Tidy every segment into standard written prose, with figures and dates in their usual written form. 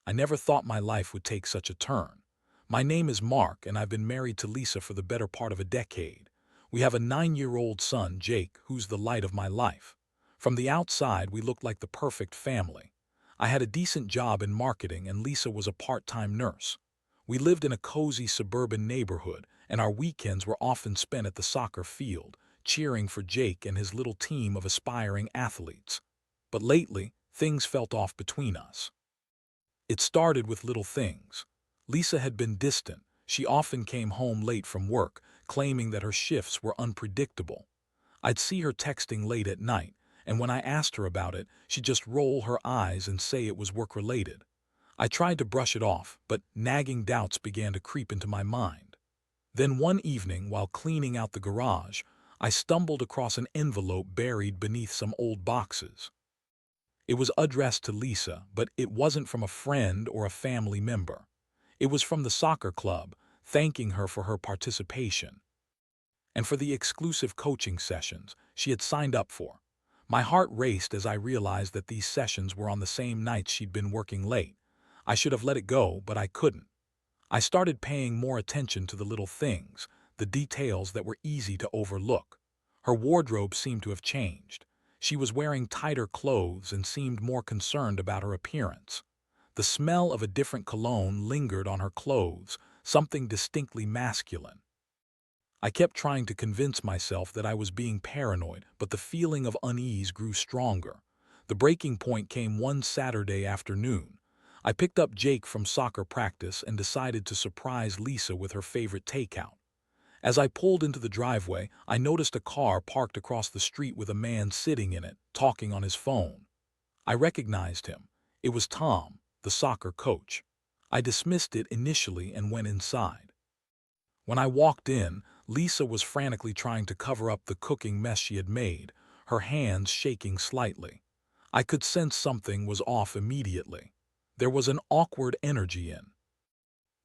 I never thought my life would take such a turn. My name is Mark, and I've been married to Lisa for the better part of a decade. We have a 9-year-old son, Jake, who's the light of my life. From the outside, we looked like the perfect family. I had a decent job in marketing, and Lisa was a part-time nurse. We lived in a cozy suburban neighborhood, and our weekends were often spent at the soccer field, cheering for Jake and his little team of aspiring athletes. But lately, things felt off between us. It started with little things. Lisa had been distant. She often came home late from work, claiming that her shifts were unpredictable. I'd see her texting late at night, and when I asked her about it, she'd just roll her eyes and say it was work-related. I tried to brush it off, but nagging doubts began to creep into my mind. Then one evening, while cleaning out the garage, I stumbled across an envelope buried beneath some old boxes. It was addressed to Lisa, but it wasn't from a friend or a family member. It was from the soccer club, thanking her for her participation and for the exclusive coaching sessions she had signed up for. My heart raced as I realized that these sessions were on the same nights she'd been working late. I should have let it go, but I couldn't. I started paying more attention to the little things, the details that were easy to overlook. Her wardrobe seemed to have changed. She was wearing tighter clothes and seemed more concerned about her appearance. The smell of a different cologne lingered on her clothes, something distinctly masculine. I kept trying to convince myself that I was being paranoid, but the feeling of unease grew stronger. The breaking point came one Saturday afternoon. I picked up Jake from soccer practice and decided to surprise Lisa with her favorite takeout. As I pulled into the driveway, I noticed a car parked across the street with a man sitting in it, talking on his phone. I recognized him. It was Tom, the soccer coach. I dismissed it initially and went inside. When I walked in, Lisa was frantically trying to cover up the cooking mess she had made, her hands shaking slightly. I could sense something was off immediately. There was an awkward energy in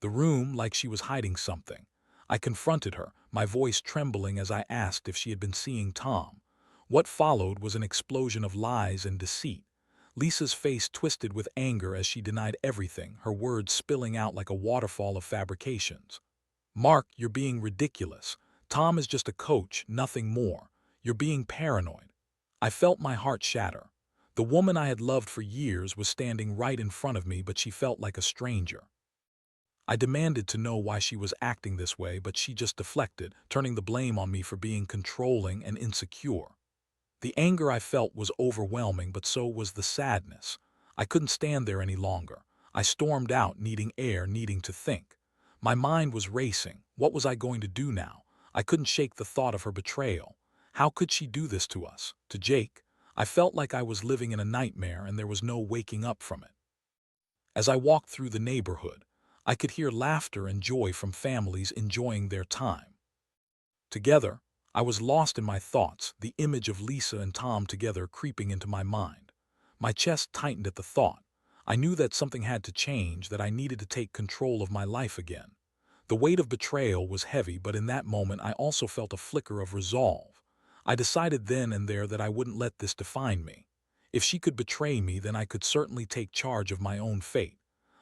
the room, like she was hiding something. I confronted her, my voice trembling as I asked if she had been seeing Tom. What followed was an explosion of lies and deceit. Lisa's face twisted with anger as she denied everything, her words spilling out like a waterfall of fabrications. "Mark, you're being ridiculous. Tom is just a coach, nothing more. You're being paranoid." I felt my heart shatter. The woman I had loved for years was standing right in front of me, but she felt like a stranger. I demanded to know why she was acting this way, but she just deflected, turning the blame on me for being controlling and insecure. The anger I felt was overwhelming, but so was the sadness. I couldn't stand there any longer. I stormed out, needing air, needing to think. My mind was racing. What was I going to do now? I couldn't shake the thought of her betrayal. How could she do this to us, to Jake? I felt like I was living in a nightmare and there was no waking up from it. As I walked through the neighborhood, I could hear laughter and joy from families enjoying their time together. I was lost in my thoughts, the image of Lisa and Tom together creeping into my mind. My chest tightened at the thought. I knew that something had to change, that I needed to take control of my life again. The weight of betrayal was heavy, but in that moment I also felt a flicker of resolve. I decided then and there that I wouldn't let this define me. If she could betray me, then I could certainly take charge of my own fate.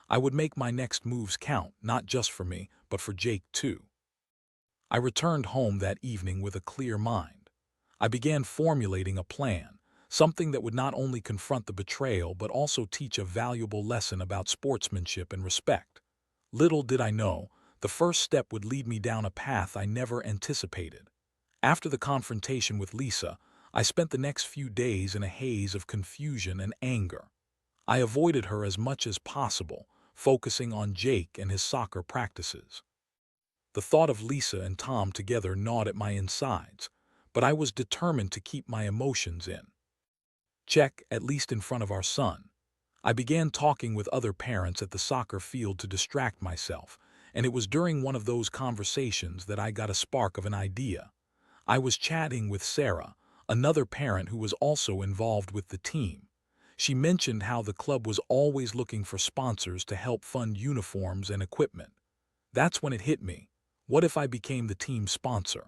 I would make my next moves count, not just for me, but for Jake too. I returned home that evening with a clear mind. I began formulating a plan, something that would not only confront the betrayal but also teach a valuable lesson about sportsmanship and respect. Little did I know, the first step would lead me down a path I never anticipated. After the confrontation with Lisa, I spent the next few days in a haze of confusion and anger. I avoided her as much as possible, focusing on Jake and his soccer practices. The thought of Lisa and Tom together gnawed at my insides, but I was determined to keep my emotions in check, at least in front of our son. I began talking with other parents at the soccer field to distract myself, and it was during one of those conversations that I got a spark of an idea. I was chatting with Sarah, another parent who was also involved with the team. She mentioned how the club was always looking for sponsors to help fund uniforms and equipment. That's when it hit me. What if I became the team sponsor?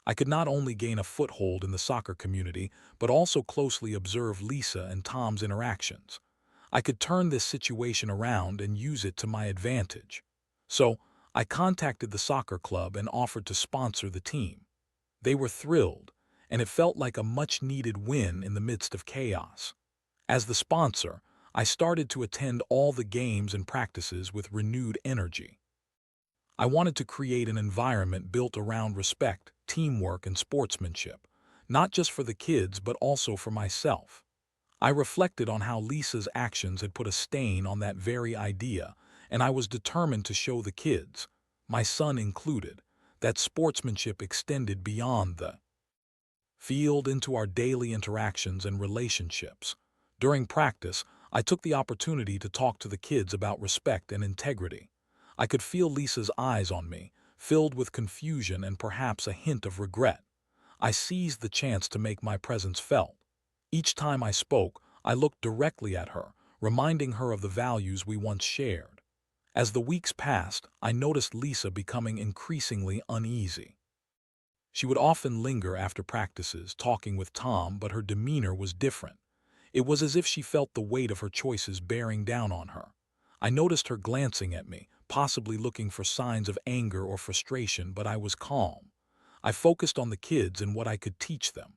I could not only gain a foothold in the soccer community, but also closely observe Lisa and Tom's interactions. I could turn this situation around and use it to my advantage. So, I contacted the soccer club and offered to sponsor the team. They were thrilled, and it felt like a much-needed win in the midst of chaos. As the sponsor, I started to attend all the games and practices with renewed energy. I wanted to create an environment built around respect, teamwork, and sportsmanship, not just for the kids but also for myself. I reflected on how Lisa's actions had put a stain on that very idea, and I was determined to show the kids, my son included, that sportsmanship extended beyond the field into our daily interactions and relationships. During practice, I took the opportunity to talk to the kids about respect and integrity. I could feel Lisa's eyes on me, filled with confusion and perhaps a hint of regret. I seized the chance to make my presence felt. Each time I spoke, I looked directly at her, reminding her of the values we once shared. As the weeks passed, I noticed Lisa becoming increasingly uneasy. She would often linger after practices, talking with Tom, but her demeanor was different. It was as if she felt the weight of her choices bearing down on her. I noticed her glancing at me, possibly looking for signs of anger or frustration, but I was calm. I focused on the kids and what I could teach them.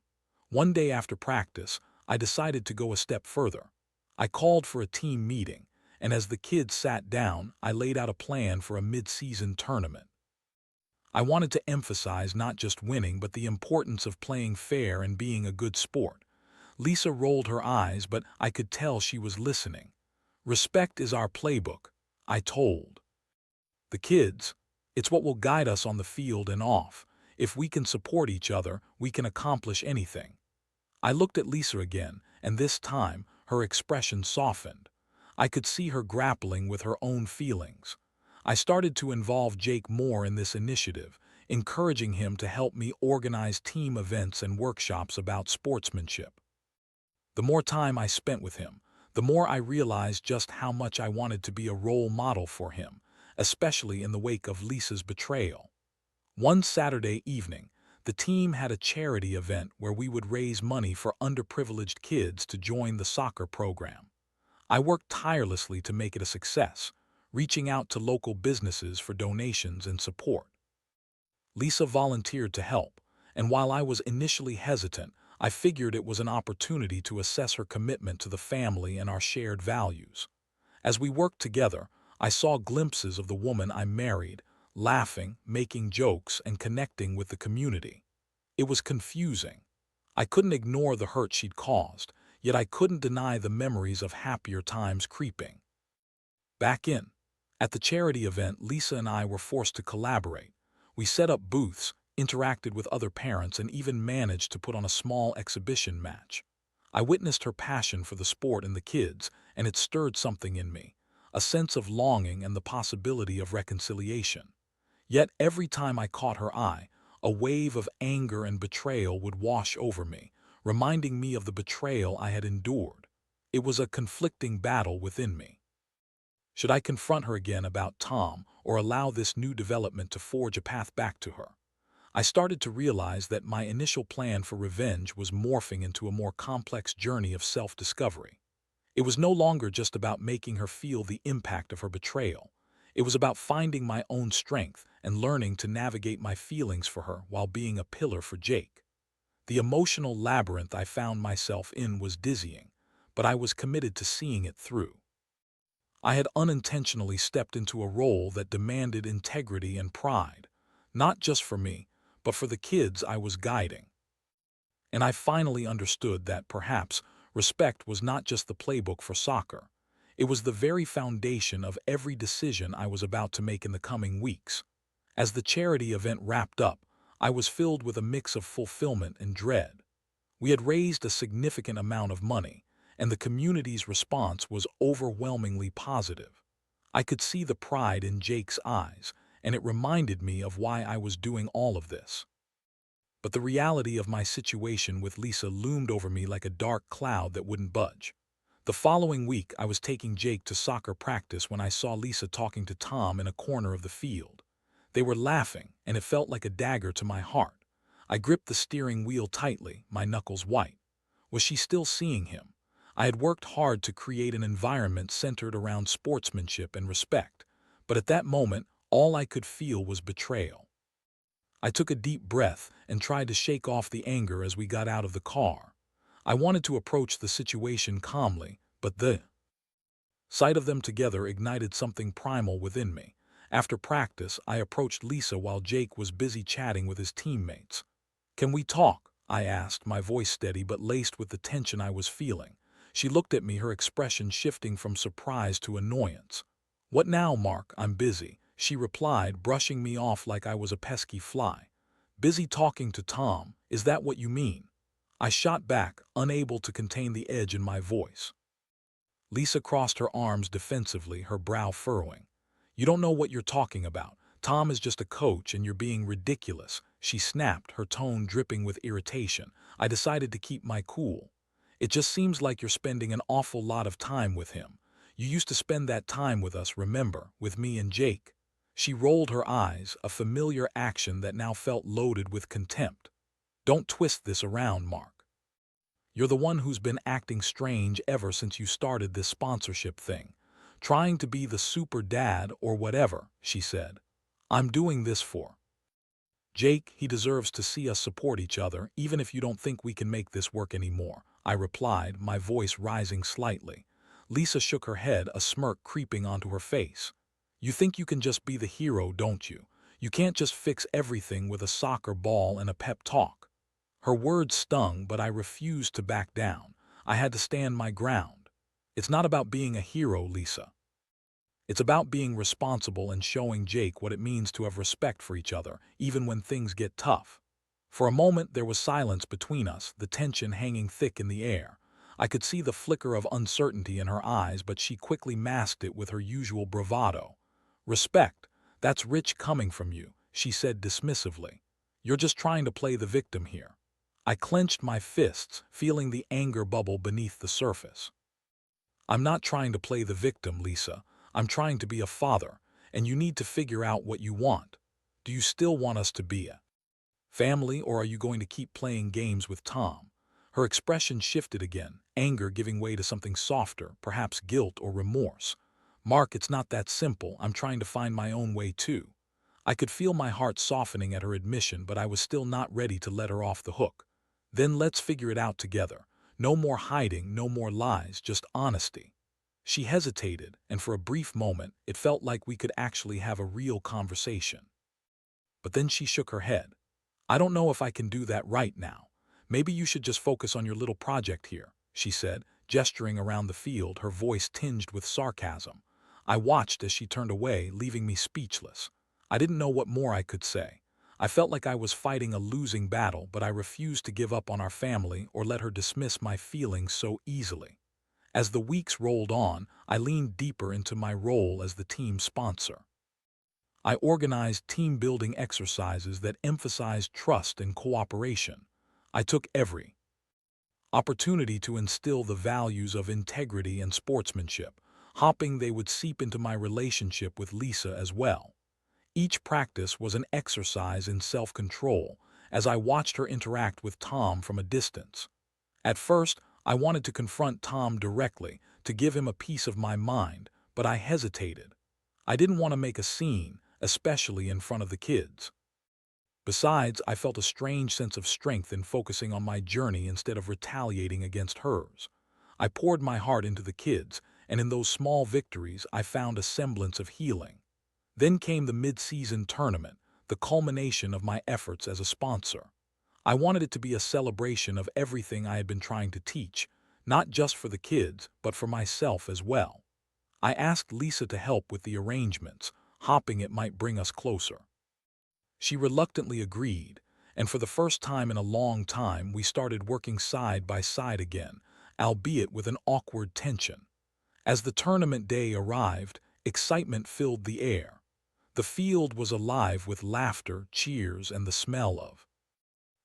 One day after practice, I decided to go a step further. I called for a team meeting, and as the kids sat down, I laid out a plan for a mid-season tournament. I wanted to emphasize not just winning, but the importance of playing fair and being a good sport. Lisa rolled her eyes, but I could tell she was listening. Respect is our playbook, I told the kids. It's what will guide us on the field and off. If we can support each other, we can accomplish anything. I looked at Lisa again, and this time, her expression softened. I could see her grappling with her own feelings. I started to involve Jake more in this initiative, encouraging him to help me organize team events and workshops about sportsmanship. The more time I spent with him, the more I realized just how much I wanted to be a role model for him, especially in the wake of Lisa's betrayal. One Saturday evening, the team had a charity event where we would raise money for underprivileged kids to join the soccer program. I worked tirelessly to make it a success, reaching out to local businesses for donations and support. Lisa volunteered to help, and while I was initially hesitant, I figured it was an opportunity to assess her commitment to the family and our shared values. As we worked together, I saw glimpses of the woman I married, laughing, making jokes, and connecting with the community. It was confusing. I couldn't ignore the hurt she'd caused, yet I couldn't deny the memories of happier times creeping back in. At the charity event, Lisa and I were forced to collaborate. We set up booths, interacted with other parents, and even managed to put on a small exhibition match. I witnessed her passion for the sport and the kids, and it stirred something in me, a sense of longing and the possibility of reconciliation. Yet every time I caught her eye, a wave of anger and betrayal would wash over me, reminding me of the betrayal I had endured. It was a conflicting battle within me. Should I confront her again about Tom or allow this new development to forge a path back to her? I started to realize that my initial plan for revenge was morphing into a more complex journey of self-discovery. It was no longer just about making her feel the impact of her betrayal. It was about finding my own strength and learning to navigate my feelings for her while being a pillar for Jake. The emotional labyrinth I found myself in was dizzying, but I was committed to seeing it through. I had unintentionally stepped into a role that demanded integrity and pride, not just for me, but for the kids I was guiding. And I finally understood that perhaps respect was not just the playbook for soccer. It was the very foundation of every decision I was about to make in the coming weeks. As the charity event wrapped up, I was filled with a mix of fulfillment and dread. We had raised a significant amount of money, and the community's response was overwhelmingly positive. I could see the pride in Jake's eyes, and it reminded me of why I was doing all of this. But the reality of my situation with Lisa loomed over me like a dark cloud that wouldn't budge. The following week, I was taking Jake to soccer practice when I saw Lisa talking to Tom in a corner of the field. They were laughing, and it felt like a dagger to my heart. I gripped the steering wheel tightly, my knuckles white. Was she still seeing him? I had worked hard to create an environment centered around sportsmanship and respect, but at that moment, all I could feel was betrayal. I took a deep breath and tried to shake off the anger as we got out of the car. I wanted to approach the situation calmly, but the sight of them together ignited something primal within me. After practice, I approached Lisa while Jake was busy chatting with his teammates. "Can we talk?" I asked, my voice steady but laced with the tension I was feeling. She looked at me, her expression shifting from surprise to annoyance. "What now, Mark? I'm busy," she replied, brushing me off like I was a pesky fly. "Busy talking to Tom, is that what you mean?" I shot back, unable to contain the edge in my voice. Lisa crossed her arms defensively, her brow furrowing. "You don't know what you're talking about. Tom is just a coach and you're being ridiculous," she snapped, her tone dripping with irritation. I decided to keep my cool. "It just seems like you're spending an awful lot of time with him. You used to spend that time with us, remember, with me and Jake." She rolled her eyes, a familiar action that now felt loaded with contempt. "Don't twist this around, Mark. You're the one who's been acting strange ever since you started this sponsorship thing. Trying to be the super dad or whatever," she said. "I'm doing this for Jake. He deserves to see us support each other, even if you don't think we can make this work anymore," I replied, my voice rising slightly. Lisa shook her head, a smirk creeping onto her face. "You think you can just be the hero, don't you? You can't just fix everything with a soccer ball and a pep talk." Her words stung, but I refused to back down. I had to stand my ground. "It's not about being a hero, Lisa. It's about being responsible and showing Jake what it means to have respect for each other, even when things get tough." For a moment there was silence between us, the tension hanging thick in the air. I could see the flicker of uncertainty in her eyes, but she quickly masked it with her usual bravado. "Respect? That's rich coming from you," she said dismissively. "You're just trying to play the victim here." I clenched my fists, feeling the anger bubble beneath the surface. "I'm not trying to play the victim, Lisa. I'm trying to be a father, and you need to figure out what you want. Do you still want us to be a family, or are you going to keep playing games with Tom?" Her expression shifted again, anger giving way to something softer, perhaps guilt or remorse. "Mark, it's not that simple. I'm trying to find my own way too." I could feel my heart softening at her admission, but I was still not ready to let her off the hook. "Then let's figure it out together. No more hiding, no more lies, just honesty." She hesitated, and for a brief moment, it felt like we could actually have a real conversation. But then she shook her head. "I don't know if I can do that right now. Maybe you should just focus on your little project here," she said, gesturing around the field, her voice tinged with sarcasm. I watched as she turned away, leaving me speechless. I didn't know what more I could say. I felt like I was fighting a losing battle, but I refused to give up on our family or let her dismiss my feelings so easily. As the weeks rolled on, I leaned deeper into my role as the team sponsor. I organized team-building exercises that emphasized trust and cooperation. I took every opportunity to instill the values of integrity and sportsmanship, hoping they would seep into my relationship with Lisa as well. Each practice was an exercise in self-control as I watched her interact with Tom from a distance. At first, I wanted to confront Tom directly, to give him a piece of my mind, but I hesitated. I didn't want to make a scene, especially in front of the kids. Besides, I felt a strange sense of strength in focusing on my journey instead of retaliating against hers. I poured my heart into the kids, and in those small victories I found a semblance of healing. Then came the mid-season tournament, the culmination of my efforts as a sponsor. I wanted it to be a celebration of everything I had been trying to teach, not just for the kids, but for myself as well. I asked Lisa to help with the arrangements, hoping it might bring us closer. She reluctantly agreed, and for the first time in a long time we started working side by side again, albeit with an awkward tension. As the tournament day arrived, excitement filled the air. The field was alive with laughter, cheers, and the smell of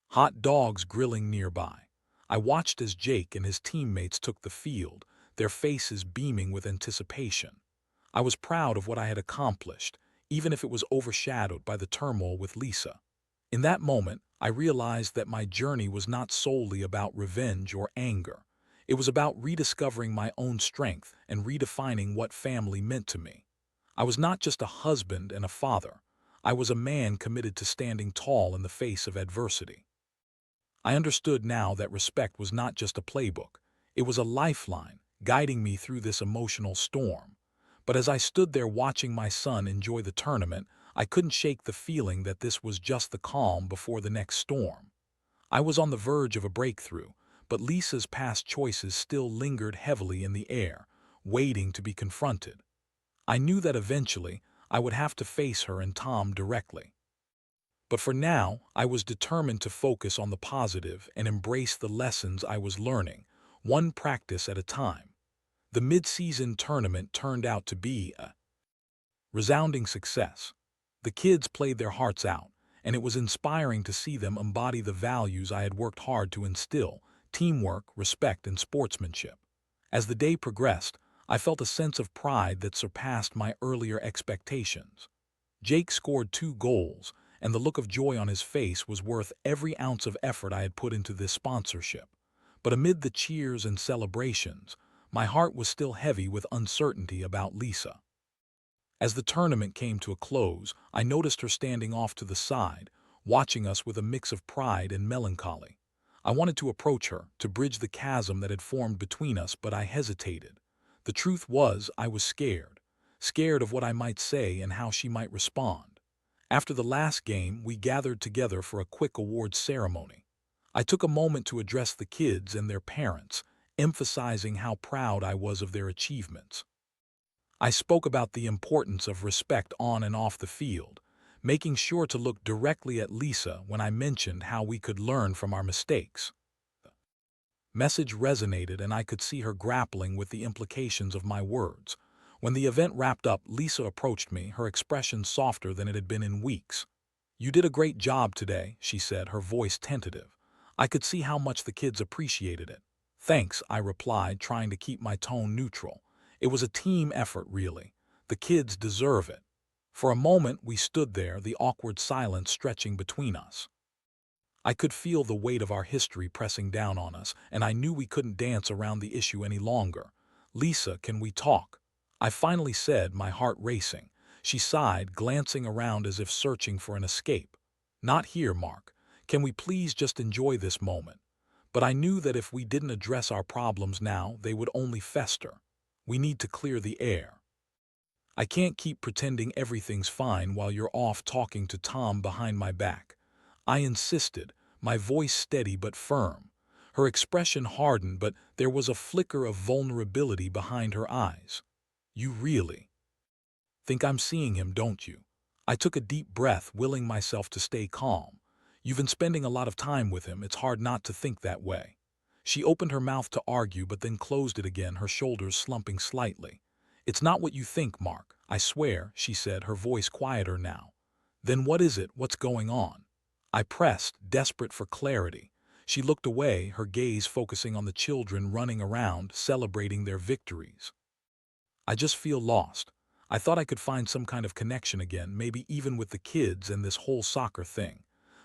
hot dogs grilling nearby. I watched as Jake and his teammates took the field, their faces beaming with anticipation. I was proud of what I had accomplished, even if it was overshadowed by the turmoil with Lisa. In that moment, I realized that my journey was not solely about revenge or anger. It was about rediscovering my own strength and redefining what family meant to me. I was not just a husband and a father. I was a man committed to standing tall in the face of adversity. I understood now that respect was not just a playbook. It was a lifeline, guiding me through this emotional storm. But as I stood there watching my son enjoy the tournament, I couldn't shake the feeling that this was just the calm before the next storm. I was on the verge of a breakthrough, but Lisa's past choices still lingered heavily in the air, waiting to be confronted. I knew that eventually I would have to face her and Tom directly. But for now, I was determined to focus on the positive and embrace the lessons I was learning, one practice at a time. The mid-season tournament turned out to be a resounding success. The kids played their hearts out, and it was inspiring to see them embody the values I had worked hard to instill: teamwork, respect, and sportsmanship. As the day progressed, I felt a sense of pride that surpassed my earlier expectations. Jake scored 2 goals, and the look of joy on his face was worth every ounce of effort I had put into this sponsorship. But amid the cheers and celebrations, my heart was still heavy with uncertainty about Lisa. As the tournament came to a close, I noticed her standing off to the side, watching us with a mix of pride and melancholy. I wanted to approach her, to bridge the chasm that had formed between us, but I hesitated. The truth was, I was scared. Scared of what I might say and how she might respond. After the last game, we gathered together for a quick awards ceremony. I took a moment to address the kids and their parents, emphasizing how proud I was of their achievements. I spoke about the importance of respect on and off the field, making sure to look directly at Lisa when I mentioned how we could learn from our mistakes. The message resonated, and I could see her grappling with the implications of my words. When the event wrapped up, Lisa approached me, her expression softer than it had been in weeks. "You did a great job today," she said, her voice tentative. I could see how much the kids appreciated it. "Thanks," I replied, trying to keep my tone neutral. It was a team effort, really. The kids deserve it. For a moment, we stood there, the awkward silence stretching between us. I could feel the weight of our history pressing down on us, and I knew we couldn't dance around the issue any longer. "Lisa, can we talk?" I finally said, my heart racing. She sighed, glancing around as if searching for an escape. "Not here, Mark. Can we please just enjoy this moment?" But I knew that if we didn't address our problems now, they would only fester. "We need to clear the air. I can't keep pretending everything's fine while you're off talking to Tom behind my back." I insisted, my voice steady but firm. Her expression hardened, but there was a flicker of vulnerability behind her eyes. "You really think I'm seeing him, don't you?" I took a deep breath, willing myself to stay calm. "You've been spending a lot of time with him. It's hard not to think that way." She opened her mouth to argue, but then closed it again, her shoulders slumping slightly. "It's not what you think, Mark, I swear," she said, her voice quieter now. "Then what is it? What's going on?" I pressed, desperate for clarity. She looked away, her gaze focusing on the children running around, celebrating their victories. "I just feel lost. I thought I could find some kind of connection again, maybe even with the kids and this whole soccer thing.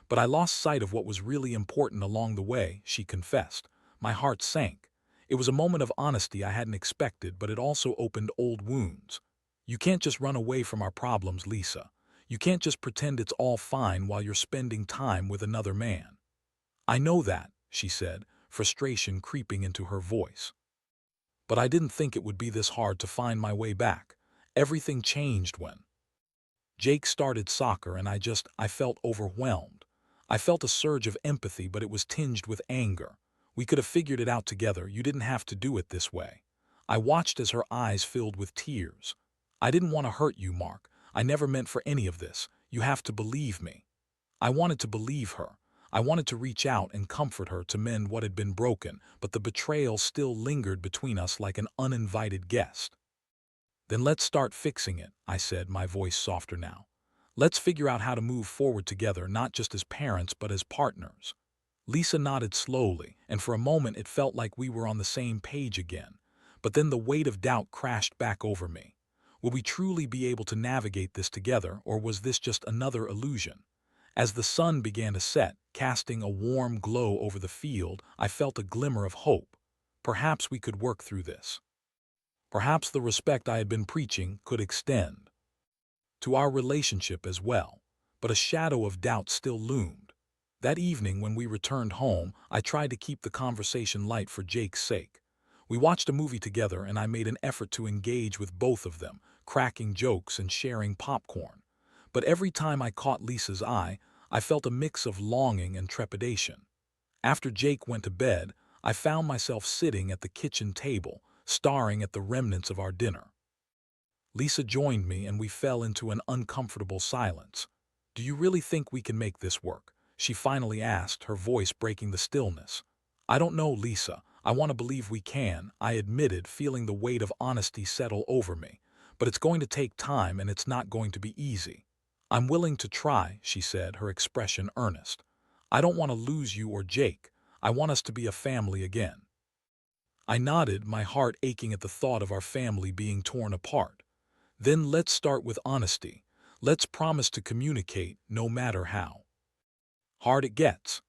But I lost sight of what was really important along the way," she confessed. My heart sank. It was a moment of honesty I hadn't expected, but it also opened old wounds. "You can't just run away from our problems, Lisa. You can't just pretend it's all fine while you're spending time with another man." "I know that," she said, frustration creeping into her voice. "But I didn't think it would be this hard to find my way back. Everything changed when Jake started soccer, and I felt overwhelmed. I felt a surge of empathy, but it was tinged with anger. We could have figured it out together. You didn't have to do it this way." I watched as her eyes filled with tears. "I didn't want to hurt you, Mark. I never meant for any of this. You have to believe me." I wanted to believe her. I wanted to reach out and comfort her, to mend what had been broken, but the betrayal still lingered between us like an uninvited guest. "Then let's start fixing it," I said, my voice softer now. "Let's figure out how to move forward together, not just as parents, but as partners." Lisa nodded slowly, and for a moment it felt like we were on the same page again. But then the weight of doubt crashed back over me. Will we truly be able to navigate this together, or was this just another illusion? As the sun began to set, casting a warm glow over the field, I felt a glimmer of hope. Perhaps we could work through this. Perhaps the respect I had been preaching could extend to our relationship as well. But a shadow of doubt still loomed. That evening when we returned home, I tried to keep the conversation light for Jake's sake. We watched a movie together and I made an effort to engage with both of them, cracking jokes and sharing popcorn. But every time I caught Lisa's eye, I felt a mix of longing and trepidation. After Jake went to bed, I found myself sitting at the kitchen table, staring at the remnants of our dinner. Lisa joined me and we fell into an uncomfortable silence. "Do you really think we can make this work?" she finally asked, her voice breaking the stillness. "I don't know, Lisa. I want to believe we can," I admitted, feeling the weight of honesty settle over me. "But it's going to take time and it's not going to be easy." "I'm willing to try," she said, her expression earnest. "I don't want to lose you or Jake. I want us to be a family again." I nodded, my heart aching at the thought of our family being torn apart. "Then let's start with honesty. Let's promise to communicate, no matter how hard it gets."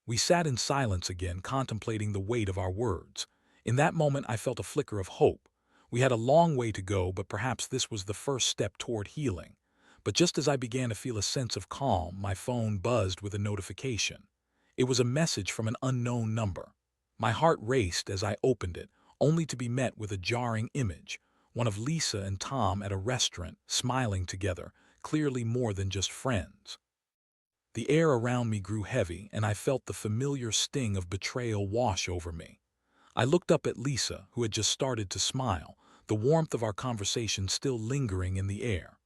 We sat in silence again, contemplating the weight of our words. In that moment, I felt a flicker of hope. We had a long way to go, but perhaps this was the first step toward healing. But just as I began to feel a sense of calm, my phone buzzed with a notification. It was a message from an unknown number. My heart raced as I opened it, only to be met with a jarring image. One of Lisa and Tom at a restaurant, smiling together, clearly more than just friends. The air around me grew heavy, and I felt the familiar sting of betrayal wash over me. I looked up at Lisa, who had just started to smile, the warmth of our conversation still lingering in the air.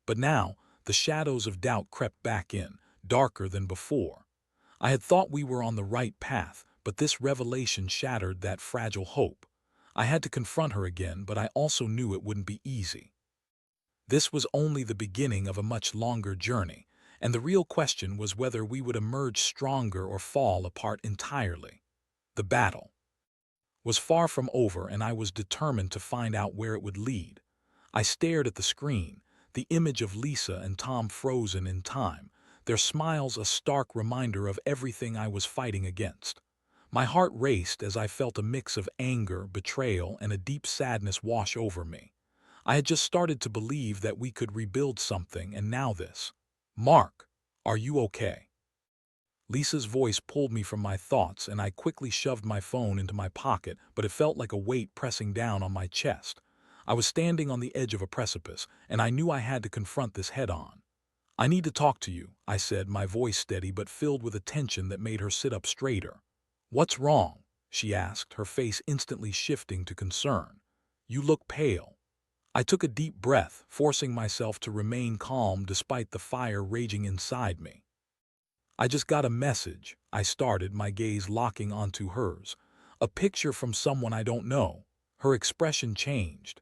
But now, the shadows of doubt crept back in, darker than before. I had thought we were on the right path, but this revelation shattered that fragile hope. I had to confront her again, but I also knew it wouldn't be easy. This was only the beginning of a much longer journey, and the real question was whether we would emerge stronger or fall apart entirely. The battle was far from over, and I was determined to find out where it would lead. I stared at the screen, the image of Lisa and Tom frozen in time, their smiles a stark reminder of everything I was fighting against. My heart raced as I felt a mix of anger, betrayal, and a deep sadness wash over me. I had just started to believe that we could rebuild something, and now this. "Mark, are you okay?" Lisa's voice pulled me from my thoughts, and I quickly shoved my phone into my pocket, but it felt like a weight pressing down on my chest. I was standing on the edge of a precipice, and I knew I had to confront this head-on. "I need to talk to you," I said, my voice steady but filled with a tension that made her sit up straighter. "What's wrong?" she asked, her face instantly shifting to concern. "You look pale." I took a deep breath, forcing myself to remain calm despite the fire raging inside me. "I just got a message," I started, my gaze locking onto hers. "A picture from someone I don't know." Her expression changed,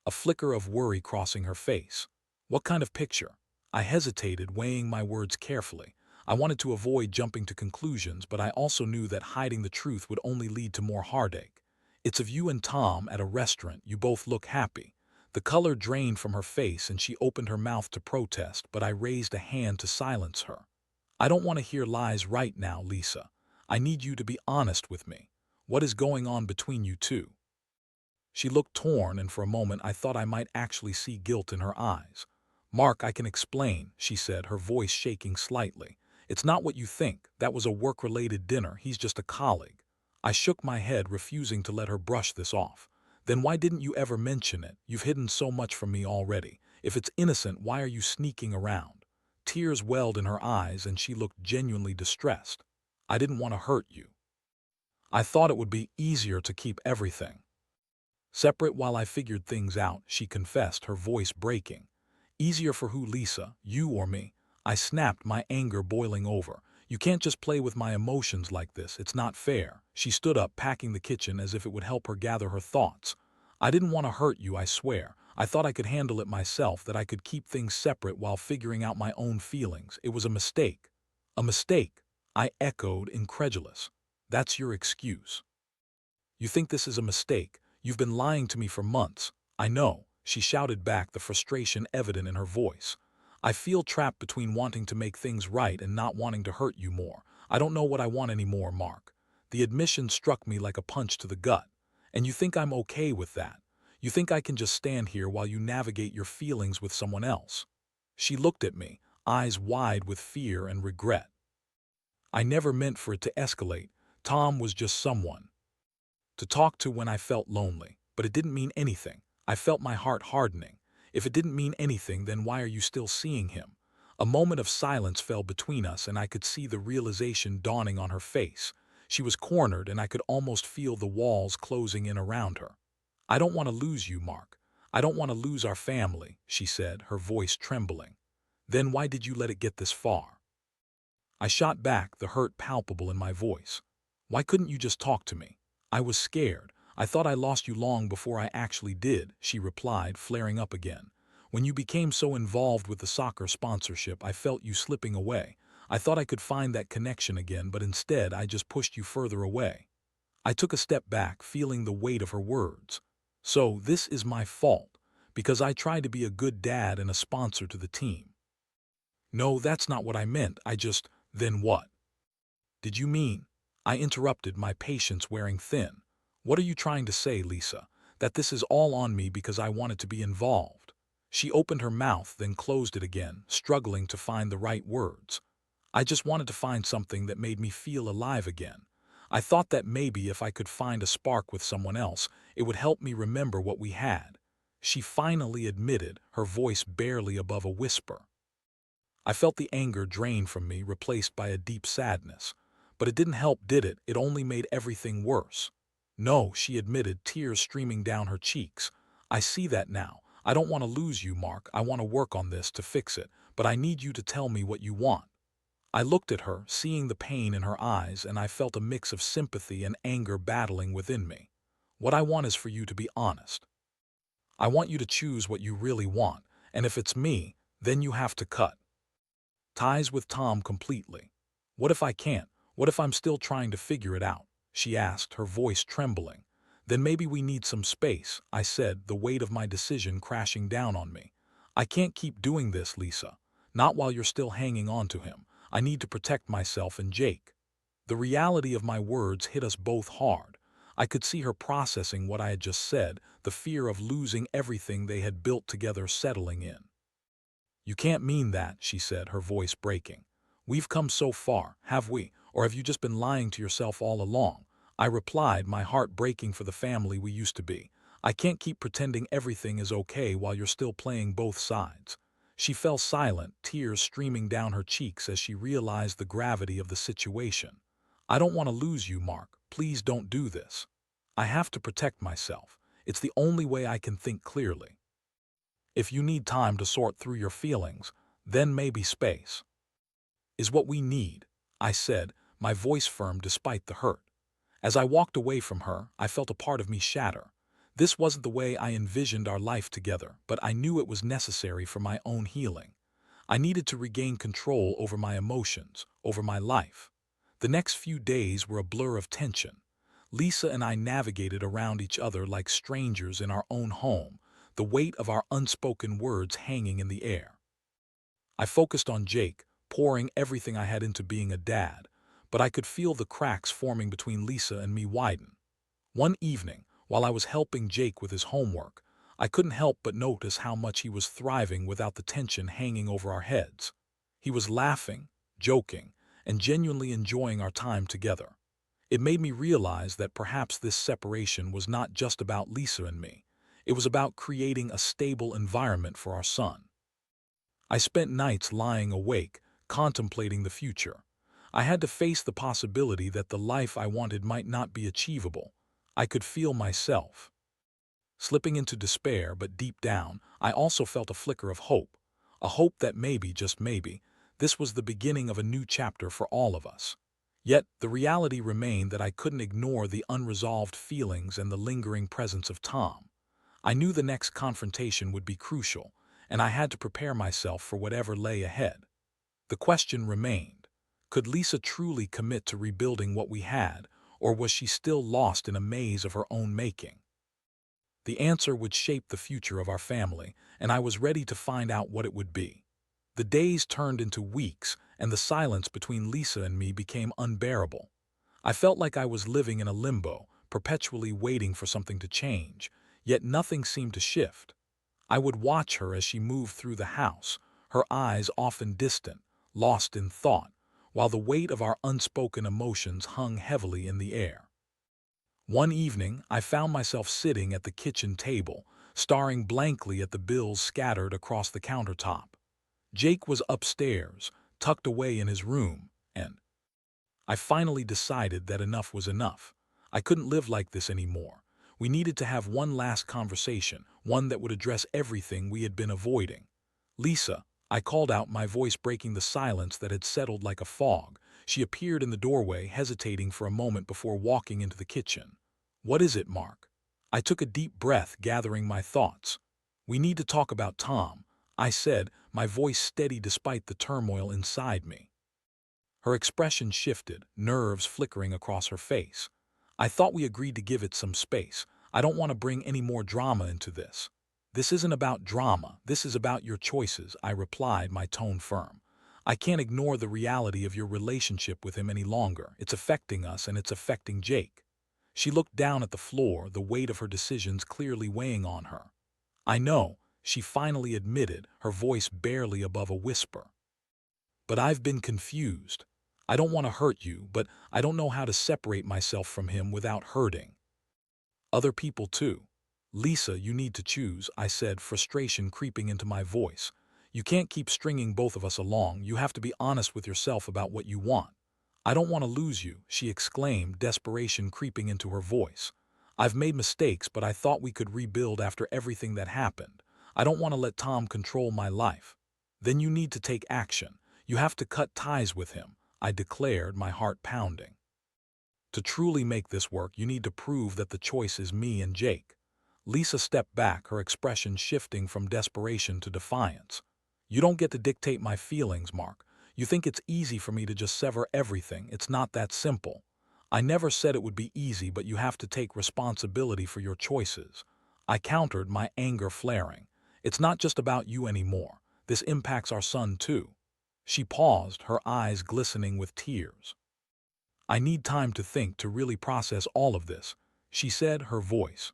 a flicker of worry crossing her face. "What kind of picture?" I hesitated, weighing my words carefully. I wanted to avoid jumping to conclusions, but I also knew that hiding the truth would only lead to more heartache. "It's of you and Tom at a restaurant. You both look happy." The color drained from her face and she opened her mouth to protest, but I raised a hand to silence her. "I don't want to hear lies right now, Lisa. I need you to be honest with me. What is going on between you two?" She looked torn, and for a moment I thought I might actually see guilt in her eyes. "Mark, I can explain," she said, her voice shaking slightly. "It's not what you think. That was a work-related dinner. He's just a colleague." I shook my head, refusing to let her brush this off. "Then why didn't you ever mention it? You've hidden so much from me already. If it's innocent, why are you sneaking around?" Tears welled in her eyes, and she looked genuinely distressed. "I didn't want to hurt you. I thought it would be easier to keep everything separate while I figured things out," she confessed, her voice breaking. "Easier for who, Lisa? You or me?" I snapped, my anger boiling over. "You can't just play with my emotions like this. It's not fair." She stood up, packing the kitchen as if it would help her gather her thoughts. "I didn't want to hurt you, I swear. I thought I could handle it myself, that I could keep things separate while figuring out my own feelings. It was a mistake." "A mistake?" I echoed, incredulous. "That's your excuse? You think this is a mistake? You've been lying to me for months." "I know," she shouted back, the frustration evident in her voice. "I feel trapped between wanting to make things right and not wanting to hurt you more. I don't know what I want anymore, Mark." The admission struck me like a punch to the gut. And you think I'm okay with that? You think I can just stand here while you navigate your feelings with someone else? She looked at me, eyes wide with fear and regret. I never meant for it to escalate. Tom was just someone to talk to when I felt lonely. But it didn't mean anything. I felt my heart hardening. If it didn't mean anything, then why are you still seeing him? A moment of silence fell between us, and I could see the realization dawning on her face. She was cornered, and I could almost feel the walls closing in around her. I don't want to lose you, Mark. I don't want to lose our family, she said, her voice trembling. Then why did you let it get this far? I shot back, the hurt palpable in my voice. Why couldn't you just talk to me? I was scared. I thought I lost you long before I actually did, she replied, flaring up again. When you became so involved with the soccer sponsorship, I felt you slipping away. I thought I could find that connection again, but instead I just pushed you further away. I took a step back, feeling the weight of her words. So this is my fault, because I tried to be a good dad and a sponsor to the team. No, that's not what I meant. Then what? Did you mean? I interrupted, my patience wearing thin. What are you trying to say, Lisa? That this is all on me because I wanted to be involved? She opened her mouth, then closed it again, struggling to find the right words. I just wanted to find something that made me feel alive again. I thought that maybe if I could find a spark with someone else, it would help me remember what we had. She finally admitted, her voice barely above a whisper. I felt the anger drain from me, replaced by a deep sadness. But it didn't help, did it? It only made everything worse. No, she admitted, tears streaming down her cheeks. I see that now. I don't want to lose you, Mark. I want to work on this to fix it, but I need you to tell me what you want. I looked at her, seeing the pain in her eyes, and I felt a mix of sympathy and anger battling within me. What I want is for you to be honest. I want you to choose what you really want, and if it's me, then you have to cut ties with Tom completely. What if I can't? What if I'm still trying to figure it out? She asked, her voice trembling. Then maybe we need some space, I said, the weight of my decision crashing down on me. I can't keep doing this, Lisa. Not while you're still hanging on to him. I need to protect myself and Jake. The reality of my words hit us both hard. I could see her processing what I had just said, the fear of losing everything they had built together settling in. You can't mean that, she said, her voice breaking. We've come so far, have we? Or have you just been lying to yourself all along? I replied, my heart breaking for the family we used to be. I can't keep pretending everything is okay while you're still playing both sides. She fell silent, tears streaming down her cheeks as she realized the gravity of the situation. I don't want to lose you, Mark. Please don't do this. I have to protect myself. It's the only way I can think clearly. If you need time to sort through your feelings, then maybe space is what we need, I said, my voice firm despite the hurt. As I walked away from her, I felt a part of me shatter. This wasn't the way I envisioned our life together, but I knew it was necessary for my own healing. I needed to regain control over my emotions, over my life. The next few days were a blur of tension. Lisa and I navigated around each other like strangers in our own home, the weight of our unspoken words hanging in the air. I focused on Jake, pouring everything I had into being a dad, but I could feel the cracks forming between Lisa and me widen. One evening, while I was helping Jake with his homework, I couldn't help but notice how much he was thriving without the tension hanging over our heads. He was laughing, joking, and genuinely enjoying our time together. It made me realize that perhaps this separation was not just about Lisa and me. It was about creating a stable environment for our son. I spent nights lying awake, contemplating the future. I had to face the possibility that the life I wanted might not be achievable. I could feel myself slipping into despair, but deep down, I also felt a flicker of hope. A hope that maybe, just maybe, this was the beginning of a new chapter for all of us. Yet, the reality remained that I couldn't ignore the unresolved feelings and the lingering presence of Tom. I knew the next confrontation would be crucial, and I had to prepare myself for whatever lay ahead. The question remained, could Lisa truly commit to rebuilding what we had, or was she still lost in a maze of her own making? The answer would shape the future of our family, and I was ready to find out what it would be. The days turned into weeks, and the silence between Lisa and me became unbearable. I felt like I was living in a limbo, perpetually waiting for something to change, yet nothing seemed to shift. I would watch her as she moved through the house, her eyes often distant, lost in thought, while the weight of our unspoken emotions hung heavily in the air. One evening, I found myself sitting at the kitchen table, staring blankly at the bills scattered across the countertop. Jake was upstairs, tucked away in his room, and I finally decided that enough was enough. I couldn't live like this anymore. We needed to have one last conversation, one that would address everything we had been avoiding. Lisa, I called out, my voice breaking the silence that had settled like a fog. She appeared in the doorway, hesitating for a moment before walking into the kitchen. What is it, Mark? I took a deep breath, gathering my thoughts. We need to talk about Tom, I said, my voice steady despite the turmoil inside me. Her expression shifted, nerves flickering across her face. I thought we agreed to give it some space. I don't want to bring any more drama into this. This isn't about drama, this is about your choices, I replied, my tone firm. I can't ignore the reality of your relationship with him any longer. It's affecting us and it's affecting Jake. She looked down at the floor, the weight of her decisions clearly weighing on her. I know, she finally admitted, her voice barely above a whisper. But I've been confused. I don't want to hurt you, but I don't know how to separate myself from him without hurting other people too. Lisa, you need to choose, I said, frustration creeping into my voice. You can't keep stringing both of us along. You have to be honest with yourself about what you want. I don't want to lose you, she exclaimed, desperation creeping into her voice. I've made mistakes, but I thought we could rebuild after everything that happened. I don't want to let Tom control my life. Then you need to take action. You have to cut ties with him, I declared, my heart pounding. To truly make this work, you need to prove that the choice is me and Jake. Lisa stepped back, her expression shifting from desperation to defiance. You don't get to dictate my feelings, Mark. You think it's easy for me to just sever everything. It's not that simple. I never said it would be easy, but you have to take responsibility for your choices. I countered, my anger flaring. It's not just about you anymore. This impacts our son too. She paused, her eyes glistening with tears. I need time to think, to really process all of this, she said, her voice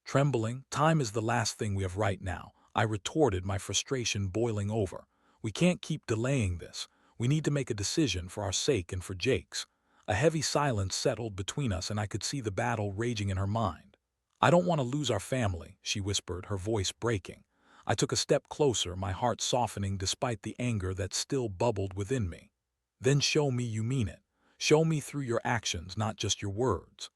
trembling. Time is the last thing we have right now, I retorted, my frustration boiling over. We can't keep delaying this. We need to make a decision for our sake and for Jake's. A heavy silence settled between us, and I could see the battle raging in her mind. I don't want to lose our family, she whispered, her voice breaking. I took a step closer, my heart softening despite the anger that still bubbled within me. Then show me you mean it. Show me through your actions, not just your words.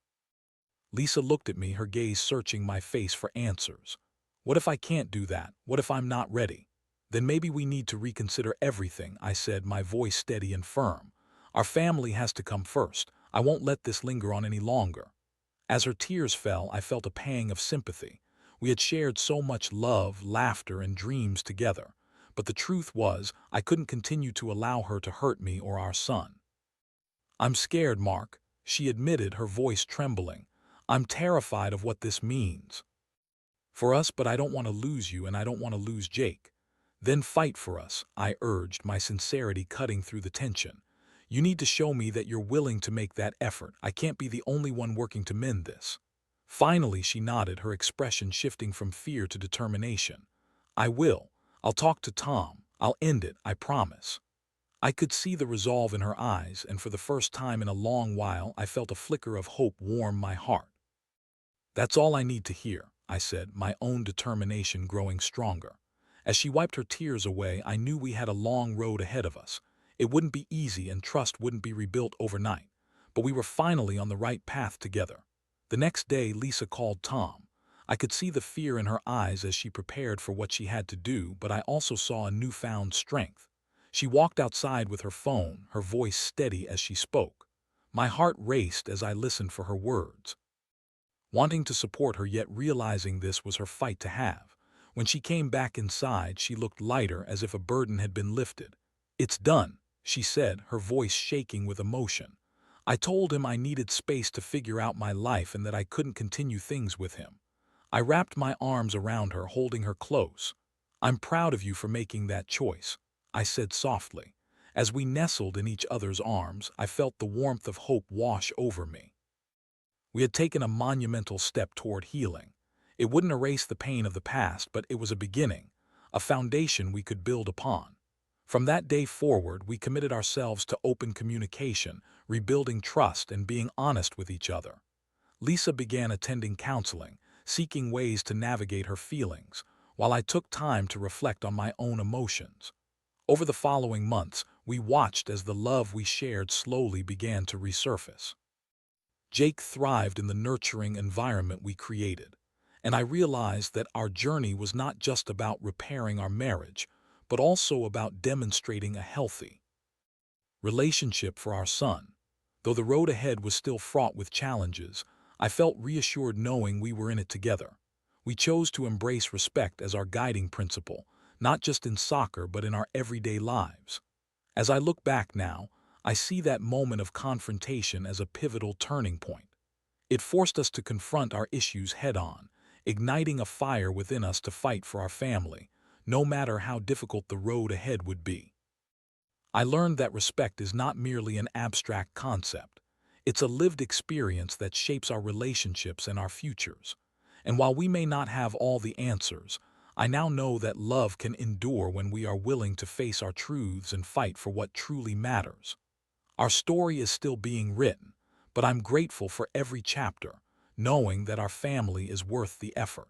Lisa looked at me, her gaze searching my face for answers. What if I can't do that? What if I'm not ready? Then maybe we need to reconsider everything, I said, my voice steady and firm. Our family has to come first. I won't let this linger on any longer. As her tears fell, I felt a pang of sympathy. We had shared so much love, laughter, and dreams together. But the truth was, I couldn't continue to allow her to hurt me or our son. I'm scared, Mark, she admitted, her voice trembling. I'm terrified of what this means for us, but I don't want to lose you and I don't want to lose Jake. Then fight for us, I urged, my sincerity cutting through the tension. You need to show me that you're willing to make that effort. I can't be the only one working to mend this. Finally, she nodded, her expression shifting from fear to determination. I will. I'll talk to Tom. I'll end it, I promise. I could see the resolve in her eyes, and for the first time in a long while, I felt a flicker of hope warm my heart. That's all I need to hear, I said, my own determination growing stronger. As she wiped her tears away, I knew we had a long road ahead of us. It wouldn't be easy and trust wouldn't be rebuilt overnight, but we were finally on the right path together. The next day, Lisa called Tom. I could see the fear in her eyes as she prepared for what she had to do, but I also saw a newfound strength. She walked outside with her phone, her voice steady as she spoke. My heart raced as I listened for her words, wanting to support her, yet realizing this was her fight to have. When she came back inside, she looked lighter, as if a burden had been lifted. It's done, she said, her voice shaking with emotion. I told him I needed space to figure out my life and that I couldn't continue things with him. I wrapped my arms around her, holding her close. I'm proud of you for making that choice, I said softly. As we nestled in each other's arms, I felt the warmth of hope wash over me. We had taken a monumental step toward healing. It wouldn't erase the pain of the past, but it was a beginning, a foundation we could build upon. From that day forward, we committed ourselves to open communication, rebuilding trust, and being honest with each other. Lisa began attending counseling, seeking ways to navigate her feelings, while I took time to reflect on my own emotions. Over the following months, we watched as the love we shared slowly began to resurface. Jake thrived in the nurturing environment we created, and I realized that our journey was not just about repairing our marriage, but also about demonstrating a healthy relationship for our son. Though the road ahead was still fraught with challenges, I felt reassured knowing we were in it together. We chose to embrace respect as our guiding principle, not just in soccer but in our everyday lives. As I look back now, I see that moment of confrontation as a pivotal turning point. It forced us to confront our issues head-on, igniting a fire within us to fight for our family, no matter how difficult the road ahead would be. I learned that respect is not merely an abstract concept. It's a lived experience that shapes our relationships and our futures. And while we may not have all the answers, I now know that love can endure when we are willing to face our truths and fight for what truly matters. Our story is still being written, but I'm grateful for every chapter, knowing that our family is worth the effort.